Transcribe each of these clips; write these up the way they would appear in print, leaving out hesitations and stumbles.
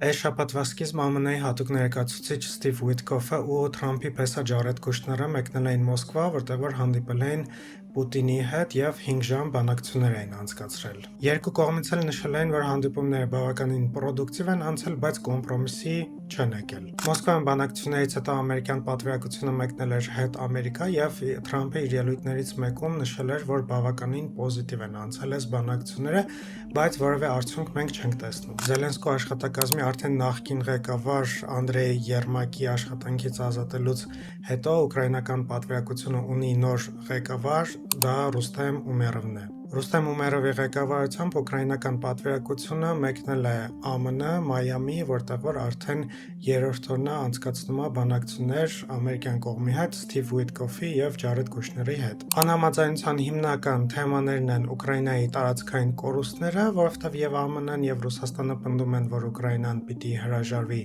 Այս շաբաթվա սկիզբ ԱՄՆ-ի հատուկ ներկայացուցիչ Սթիվ Ուիթկոֆը ու Թրամփի փեսա Ջարեդ Կուշները մեկնել էին Մոսկվա, որտեղ որ հանդիպել էին Պուտինի հետ եւ 5 ժամ բանակցություններ էին անցկացրել։ Երկու կողմից էլ նշել էին, որ հանդիպումները բավականին պրոդուկտիվ են անցել, բայց կոմպրոմիսի չեն եկել։ Մոսկվայում բանակցություններից հետո ամերիկյան պատվիրակությունը մեկնել էր հետ Ամերիկա եւ Թրամփը իր ելույթներից մեկում նշել էր, որ բավականին պոզիտիվ են անցել այս բանակցությունները, բայց որևէ արդյունք մենք չենք տեսնում։ Զելենսկու աշխատակազմի արդեն նախկին ղեկավար Անդրեյ Երմակի աշխատանքից ազատելուց հետո ուկրաինական պատվիրակությունը ունի նոր ղեկավար, դա Ռուստեմ Ումերովն է։ Ռուստեմ Ումերովի ղեկավարությամբ ուկրաինական պատվիրակությունը մեկնել է ԱՄՆ, Մայամի, որտեղ որ արդեն երրորդ օրն է անցկացնում է բանակցություններ ամերիկյան կողմի հետ Սթիվ Ուիթկոֆի եւ Ջարեդ Կուշների հետ։ Անհամաձայնության հիմնական թեմաներն են Ուկրաինայի տարածքային կորուստները, որովհետեւ եւ ԱՄՆ-ն եւ Ռուսաստանը պնդում են, որ Ուկրաինան պիտի հրաժարվի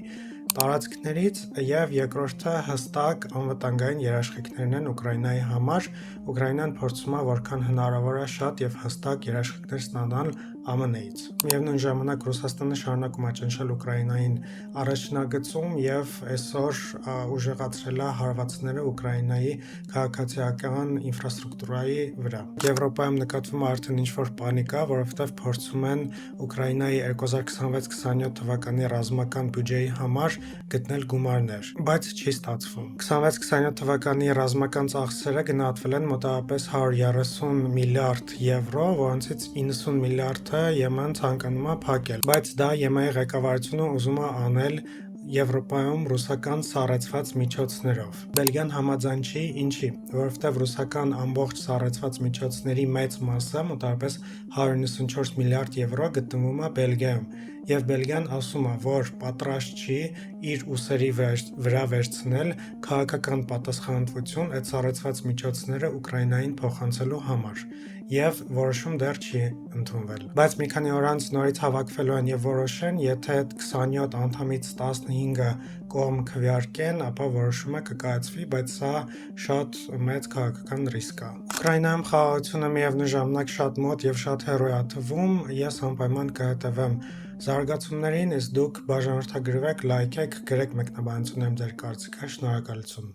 տարածքներից, եւ երկրորդը հստակ անվտանգային երաշխիքներն են Ուկրաինայի համար։ Ուկրաինան փորձում է որքան հնարավոր է շատ եւ հստակ երաշխիքներ ստանալ ԱՄՆ-ից։ Միևնույն ժամանակ Ռուսաստանը շարունակում է ճնշել Ուկրաինային առաջնագծում եւ այսօր ուժեղացրել է հարվածները Ուկրաինայի քաղաքացիական ինֆրաստրուկտուրայի վրա։ Եվրոպայում նկատվում է արդեն ինչ-որ պանիկա, որովհետեւ փորձում են Ուկրաինայի 2026-27 թվականի ռազմական բյուջեի համար գտնել գումարներ, բայց չի ստացվում։ 26-27 թվականի ռազմական ծախսերը գնահատվել են մոտավորապես 130 միլիարդ եվրո, որոնցից 90 միլիարդը ԵՄ-ն ցանկանում է փակել, բայց դա ԵՄ-ի ղեկավարությունը ուզում է անել Եվրոպայում ռուսական սառեցված միջոցներով։ Բելգիան համաձայն չի, ինչի, որովհետև ռուսական ամբողջ սառեցված միջոցների մեծ մասը, մոտավորապես 194 միլիարդ եվրո, գտնվում է Բելգիայում, եւ Բելգիան ասում է, որ պատրաստ չի իր ուսերի վրա վերցնել քաղաքական պատասխանատվություն այդ սառեցված միջոցները Ուկրաինային փոխանցելու համար, եւ որոշում դեռ չի ընդունվել։ Բայց մի քանի օր անց նորից հավաքվելու են եւ որոշեն, եթե 27 անդամից 15-ը կողմ քվեարկեն, ապա որոշումը կկայացվի, բայց սա շատ մեծ քաղաքական ռիսկ է։ Ուկրաինայում խաղաղությունը միևնույն ժամանակ շատ մոտ եւ շատ հեռու է թվում, ես անպայման կհետևեմ զարգացումներին, իսկ դուք բաժանորդագրվեք, լայքեք, գրեք մեկնաբանություններում ձեր կարծիքը, շնորհակալություն։